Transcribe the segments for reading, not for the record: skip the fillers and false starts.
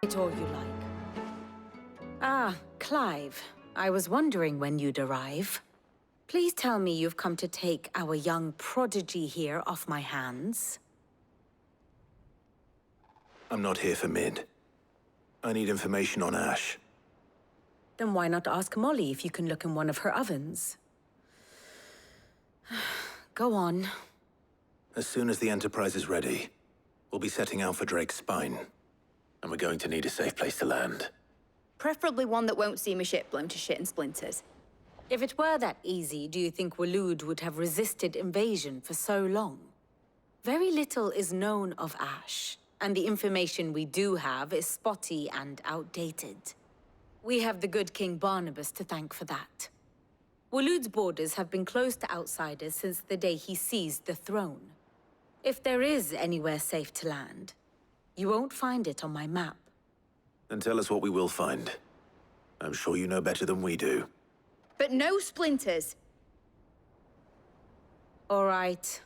It all you like. Ah, Clive. I was wondering when you'd arrive. Please tell me you've come to take our young prodigy here off my hands. I'm not here for Mid. I need information on Ash. Then why not ask Molly if you can look in one of her ovens? Go on. As soon as the Enterprise is ready, we'll be setting out for Drake's Spine. And we're going to need a safe place to land. Preferably one that won't see my ship blown to shit and splinters. If it were that easy, do you think Waloed would have resisted invasion for so long? Very little is known of Ash, and the information we do have is spotty and outdated. We have the good King Barnabas to thank for that. Waloed's borders have been closed to outsiders since the day he seized the throne. If there is anywhere safe to land, you won't find it on my map. Then tell us what we will find. I'm sure you know better than we do. But no splinters! All right.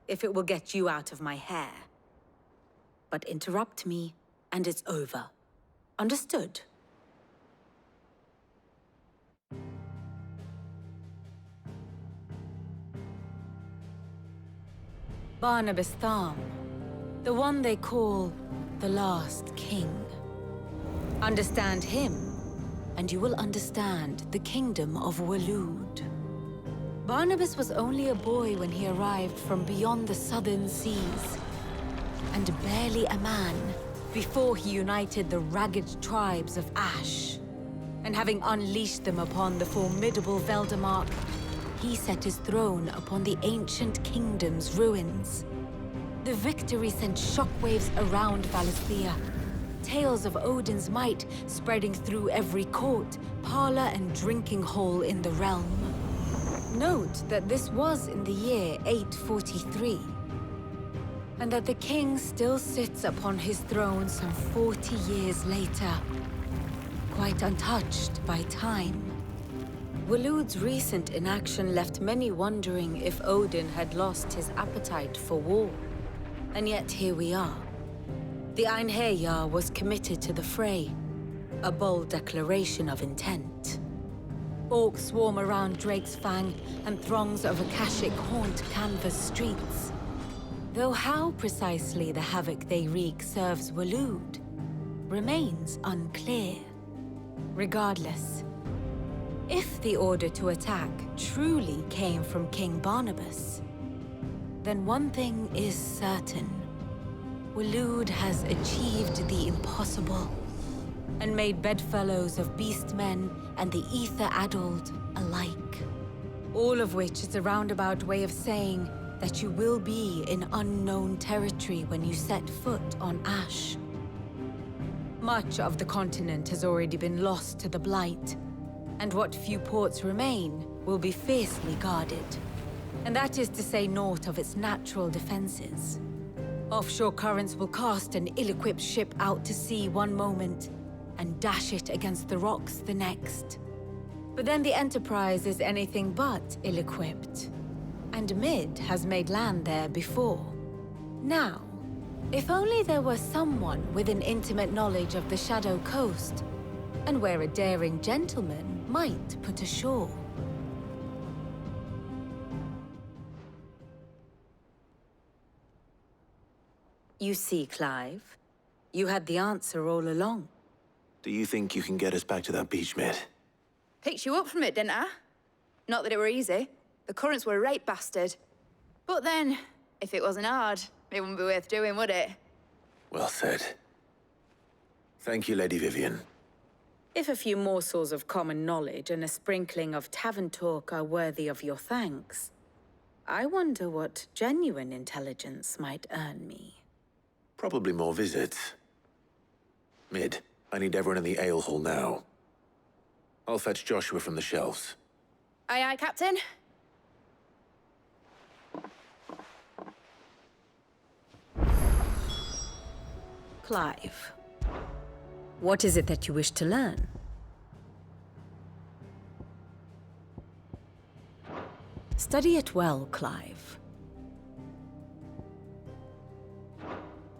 If it will get you out of my hair. But interrupt me, and it's over. Understood? Barnabas Tham, the one they call the Last King. Understand him, and you will understand the kingdom of Waloed. Barnabas was only a boy when he arrived from beyond the southern seas, and barely a man before he united the ragged tribes of Ash. And having unleashed them upon the formidable Veldamark, he set his throne upon the ancient kingdom's ruins. The victory sent shockwaves around Valisthea, tales of Odin's might spreading through every court, parlor, and drinking hole in the realm. Note that this was in the year 843, and that the king still sits upon his throne some 40 years later, quite untouched by time. Waloed's recent inaction left many wondering if Odin had lost his appetite for war. And yet here we are. The Einherjar was committed to the fray, a bold declaration of intent. Orcs swarm around Drake's Fang, and throngs of Akashic haunt Canvas streets. Though how precisely the havoc they wreak serves Waloed remains unclear. Regardless, if the order to attack truly came from King Barnabas, then one thing is certain. Waloed has achieved the impossible, and made bedfellows of beastmen and the ether-addled alike. All of which is a roundabout way of saying that you will be in unknown territory when you set foot on Ash. Much of the continent has already been lost to the Blight, and what few ports remain will be fiercely guarded. And that is to say naught of its natural defenses. Offshore currents will cast an ill-equipped ship out to sea one moment, and dash it against the rocks the next. But then the Enterprise is anything but ill-equipped, and Mid has made land there before. Now, if only there were someone with an intimate knowledge of the Shadow Coast, and where a daring gentleman might put ashore. You see, Clive, you had the answer all along. Do you think you can get us back to that beach, Mid? Picked you up from it, didn't I? Not that it were easy. The currents were a right bastard. But then, if it wasn't hard, it wouldn't be worth doing, would it? Well said. Thank you, Lady Vivian. If a few morsels of common knowledge and a sprinkling of tavern talk are worthy of your thanks, I wonder what genuine intelligence might earn me. Probably more visits. Mid, I need everyone in the ale hall now. I'll fetch Joshua from the shelves. Aye, aye, Captain. Clive, what is it that you wish to learn? Study it well, Clive.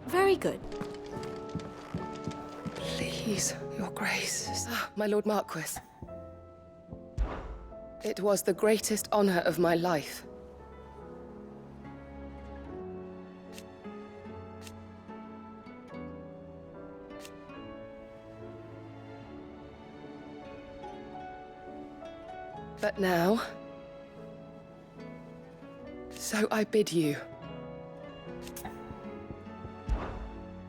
Very good. Please, your grace. My Lord Marquis. It was the greatest honor of my life. But now, so I bid you.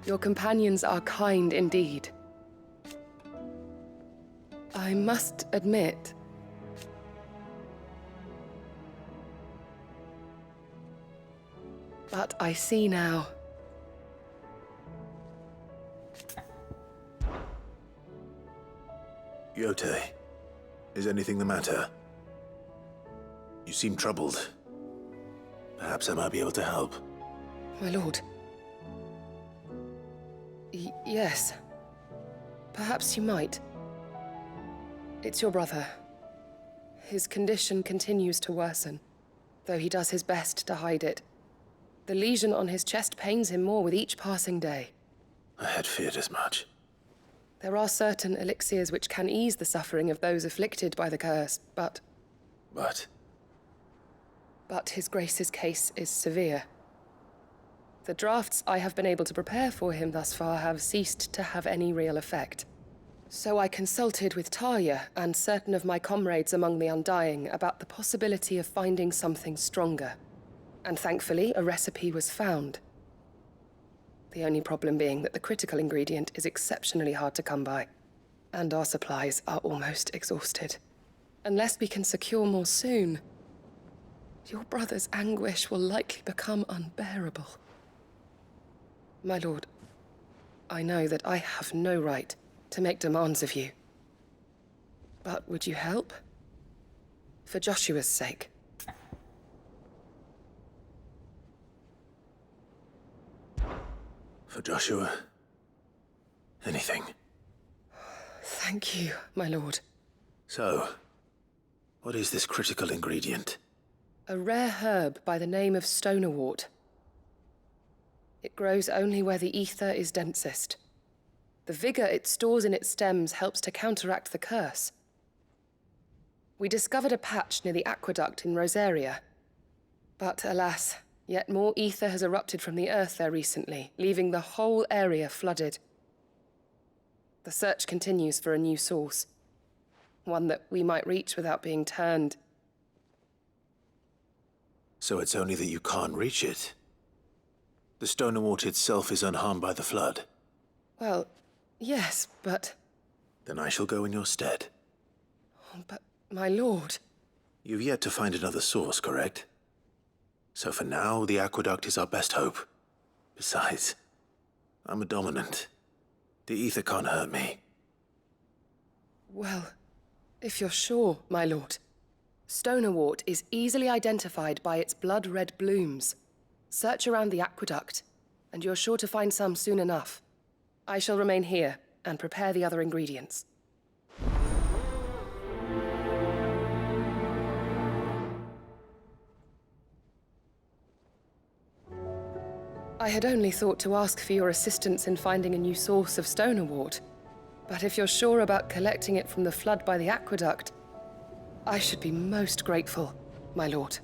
Your companions are kind indeed. I must admit, but I see now. Yote, is anything the matter? You seem troubled. Perhaps I might be able to help. My lord. Yes. Perhaps you might. It's your brother. His condition continues to worsen, though he does his best to hide it. The lesion on his chest pains him more with each passing day. I had feared as much. There are certain elixirs which can ease the suffering of those afflicted by the curse, but his grace's case is severe. The drafts I have been able to prepare for him thus far have ceased to have any real effect. So I consulted with Talia and certain of my comrades among the Undying about the possibility of finding something stronger. And thankfully, a recipe was found. The only problem being that the critical ingredient is exceptionally hard to come by, and our supplies are almost exhausted. Unless we can secure more soon, your brother's anguish will likely become unbearable. My lord, I know that I have no right to make demands of you. But would you help? For Joshua's sake. For Joshua, anything. Thank you, my lord. So, what is this critical ingredient? A rare herb by the name of stonerwort. It grows only where the ether is densest. The vigor it stores in its stems helps to counteract the curse. We discovered a patch near the aqueduct in Rosaria. But alas, yet more ether has erupted from the earth there recently, leaving the whole area flooded. The search continues for a new source. One that we might reach without being turned. So it's only that you can't reach it. The Stonerwort itself is unharmed by the flood. Well, yes, but... Then I shall go in your stead. But, my lord... You've yet to find another source, correct? So for now, the aqueduct is our best hope. Besides, I'm a dominant. The ether can't hurt me. Well, if you're sure, my lord. Stonerwort is easily identified by its blood-red blooms. Search around the aqueduct, and you're sure to find some soon enough. I shall remain here and prepare the other ingredients. I had only thought to ask for your assistance in finding a new source of stonerwort. But if you're sure about collecting it from the flood by the aqueduct, I should be most grateful, my lord.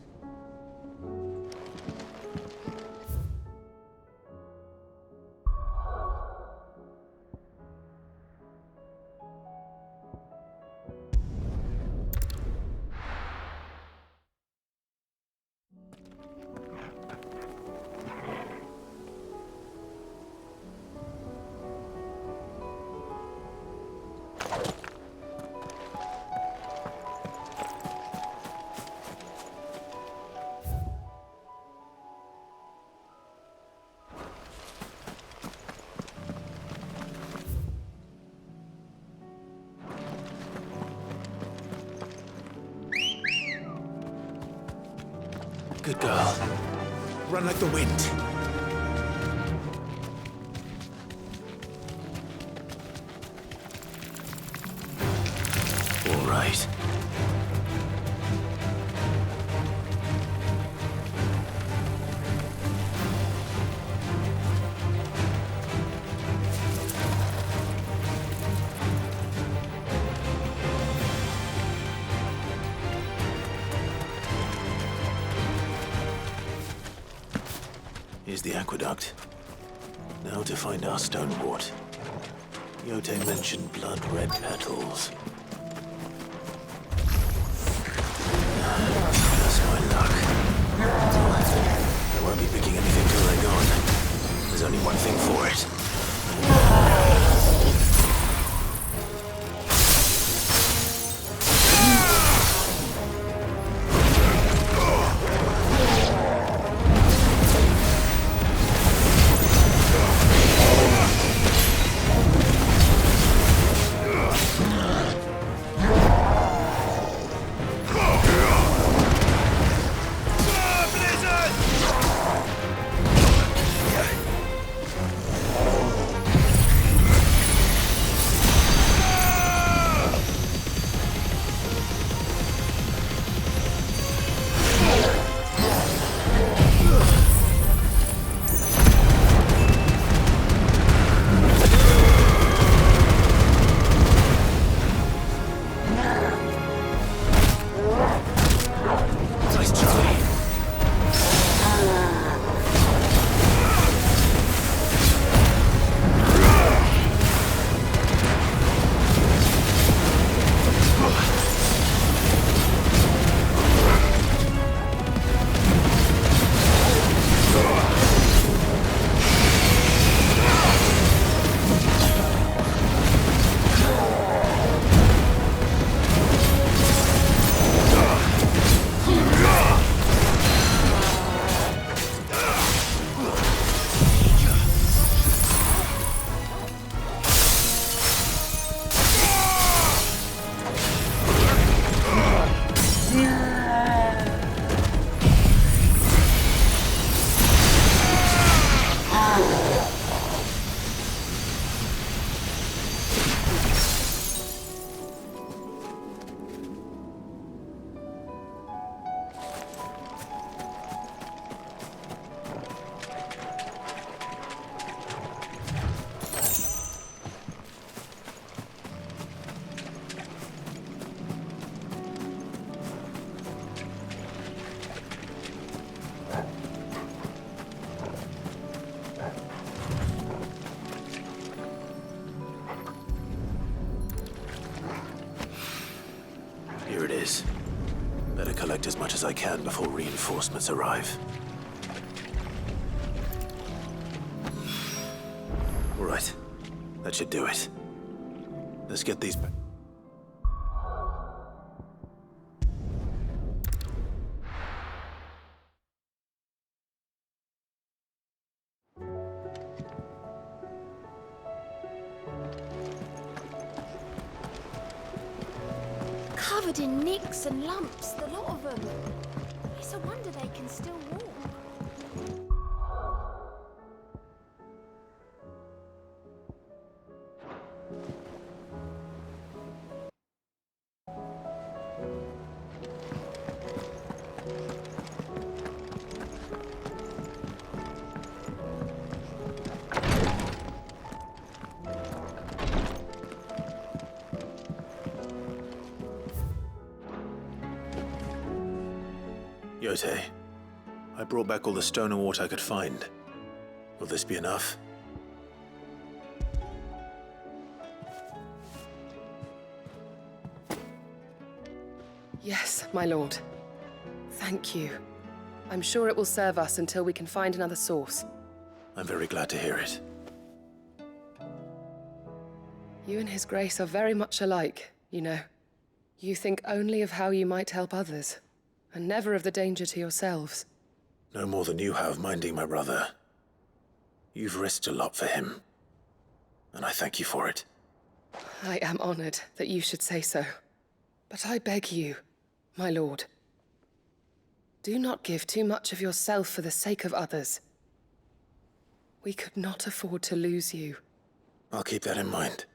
Good girl. Run like the wind. All right. Here's the aqueduct. Now to find our stonewort. Yote mentioned blood-red petals. That's my luck. I won't be picking anything till they're gone. There's only one thing for it. Here it is. Better collect as much as I can before reinforcements arrive. All right. That should do it. Let's get these back. Covered in nicks and lumps, the lot of them. It's a wonder they can still walk. Yote, I brought back all the stone and water I could find. Will this be enough? Yes, my lord. Thank you. I'm sure it will serve us until we can find another source. I'm very glad to hear it. You and His Grace are very much alike, you know. You think only of how you might help others, and never of the danger to yourselves. No more than you have minding my brother. You've risked a lot for him, and I thank you for it. I am honored that you should say so. But I beg you, my lord, do not give too much of yourself for the sake of others. We could not afford to lose you. I'll keep that in mind.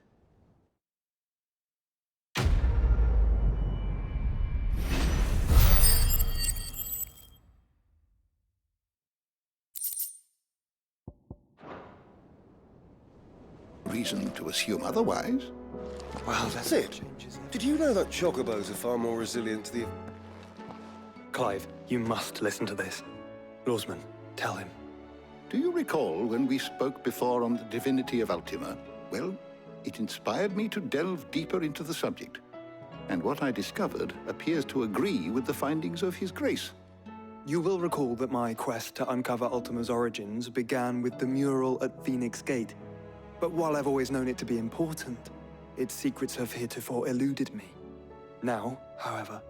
Reason to assume otherwise. Well, that's it. Did you know that chocobos are far more resilient to the... Clive, you must listen to this. Lawsman, tell him. Do you recall when we spoke before on the divinity of Ultima? Well, it inspired me to delve deeper into the subject. And what I discovered appears to agree with the findings of His Grace. You will recall that my quest to uncover Ultima's origins began with the mural at Phoenix Gate. But while I've always known it to be important, its secrets have heretofore eluded me. Now, however,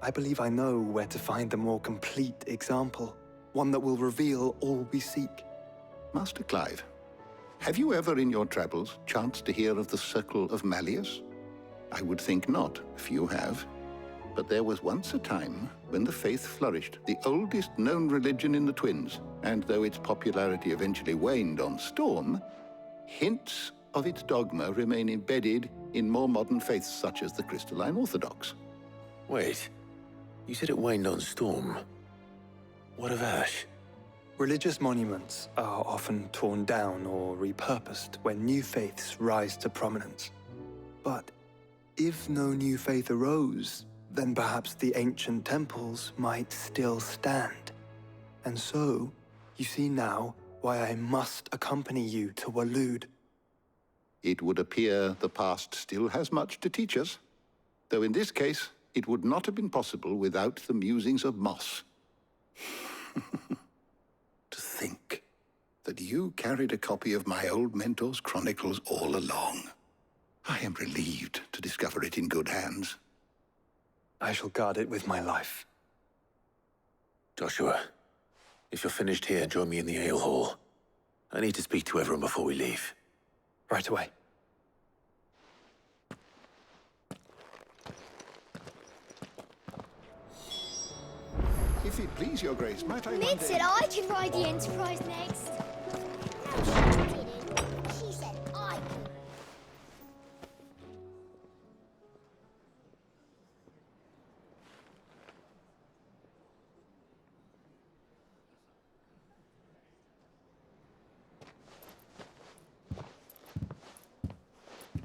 I believe I know where to find the more complete example, one that will reveal all we seek. Master Clive, have you ever in your travels chanced to hear of the Circle of Malleus? I would think not, if you have. But there was once a time when the faith flourished, the oldest known religion in the Twins, and though its popularity eventually waned on Storm, hints of its dogma remain embedded in more modern faiths such as the Crystalline Orthodox. Wait, you said it waned on Storm. What of Ash? Religious monuments are often torn down or repurposed when new faiths rise to prominence. But if no new faith arose, then perhaps the ancient temples might still stand. And so, you see now why I must accompany you to Waloed. It would appear the past still has much to teach us, though in this case, it would not have been possible without the musings of Moss. To think that you carried a copy of my old mentor's chronicles all along. I am relieved to discover it in good hands. I shall guard it with my life. Joshua, if you're finished here, join me in the ale hall. I need to speak to everyone before we leave. Right away. If it please your grace, might I Mid said I could ride the Enterprise next. No, she didn't. She said I could.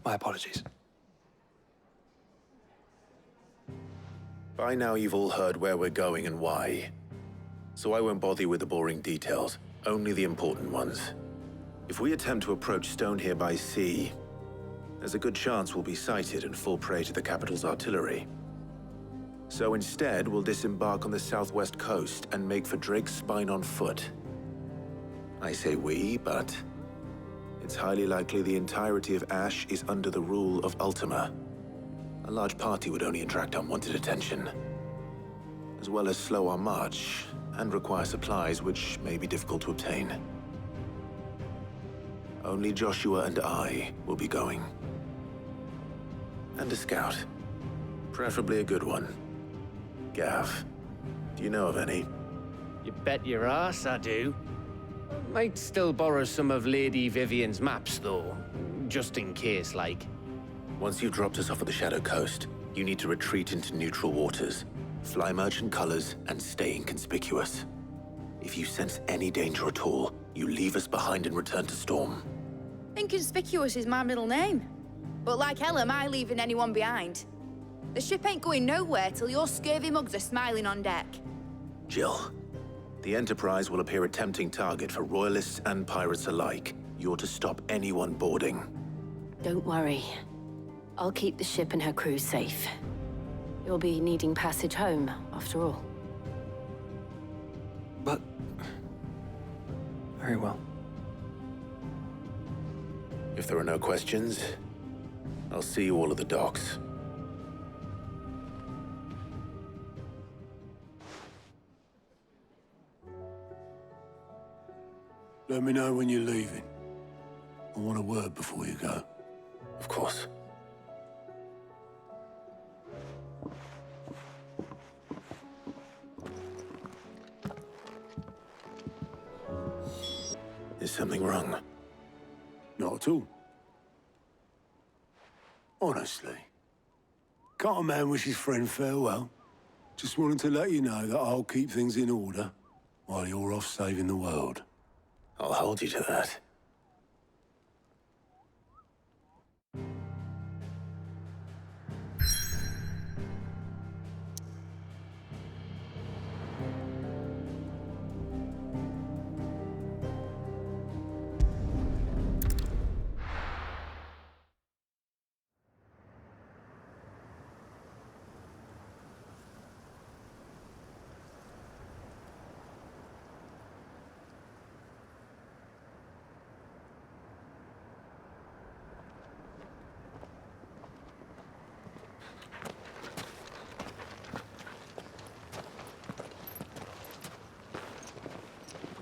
My apologies. By now you've all heard where we're going and why. So I won't bother you with the boring details, only the important ones. If we attempt to approach Stone here by sea, there's a good chance we'll be sighted and fall prey to the capital's artillery. So instead, we'll disembark on the southwest coast and make for Drake's Spine on foot. I say we, but it's highly likely the entirety of Ash is under the rule of Ultima. A large party would only attract unwanted attention, as well as slow our march and require supplies which may be difficult to obtain. Only Joshua and I will be going. And a scout. Preferably a good one. Gav, do you know of any? You bet your ass I do. Might still borrow some of Lady Vivian's maps, though. Just in case, like. Once you've dropped us off at the Shadow Coast, you need to retreat into neutral waters, fly merchant colors, and stay inconspicuous. If you sense any danger at all, you leave us behind and return to Storm. Inconspicuous is my middle name. But like hell am I leaving anyone behind. The ship ain't going nowhere till your scurvy mugs are smiling on deck. Jill, the Enterprise will appear a tempting target for royalists and pirates alike. You're to stop anyone boarding. Don't worry. I'll keep the ship and her crew safe. You'll be needing passage home, after all. But... very well. If there are no questions, I'll see you all at the docks. Let me know when you're leaving. I want a word before you go. Of course. Is something wrong? Not at all. Honestly. Can't a man wish his friend farewell? Just wanted to let you know that I'll keep things in order while you're off saving the world. I'll hold you to that.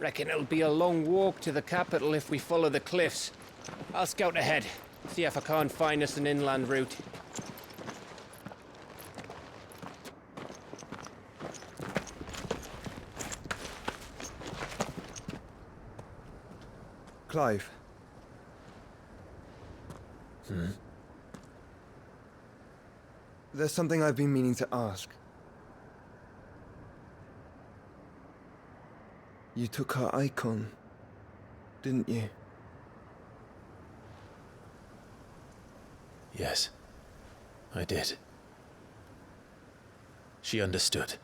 Reckon it'll be a long walk to the capital if we follow the cliffs. I'll scout ahead, see if I can't find us an inland route. Clive. There's something I've been meaning to ask. You took her icon, didn't you? Yes, I did. She understood.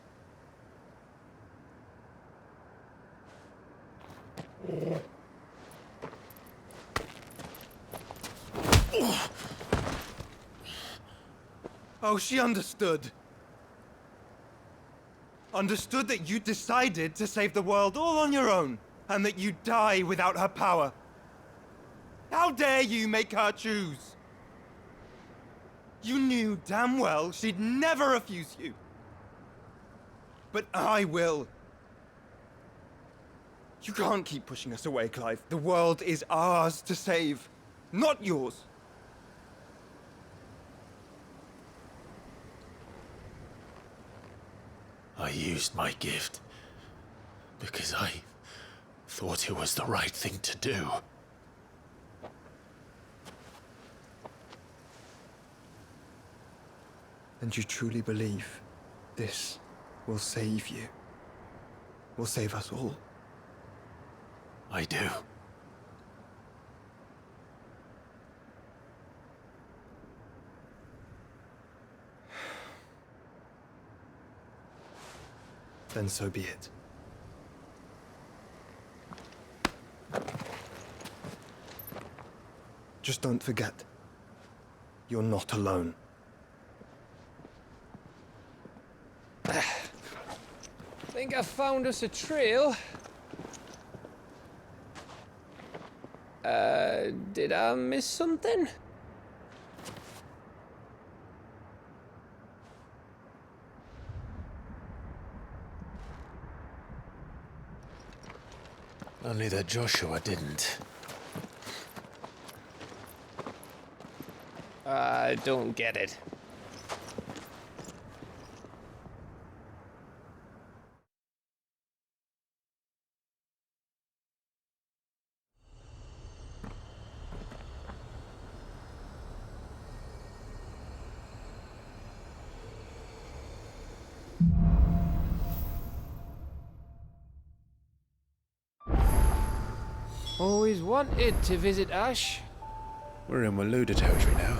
Oh, she understood. Understood that you decided to save the world all on your own, and that you'd die without her power. How dare you make her choose? You knew damn well she'd never refuse you. But I will. You can't keep pushing us away, Clive. The world is ours to save, not yours. I used my gift because I thought it was the right thing to do. And you truly believe this will save you? Will save us all? I do. Then so be it. Just don't forget, you're not alone. Think I found us a trail. Did I miss something? Only that Joshua didn't. I don't get it. Always wanted to visit Ash. We're in Waluda territory now.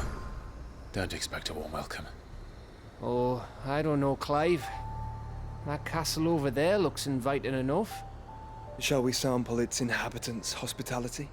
Don't expect a warm welcome. Oh, I don't know, Clive. That castle over there looks inviting enough. Shall we sample its inhabitants' hospitality?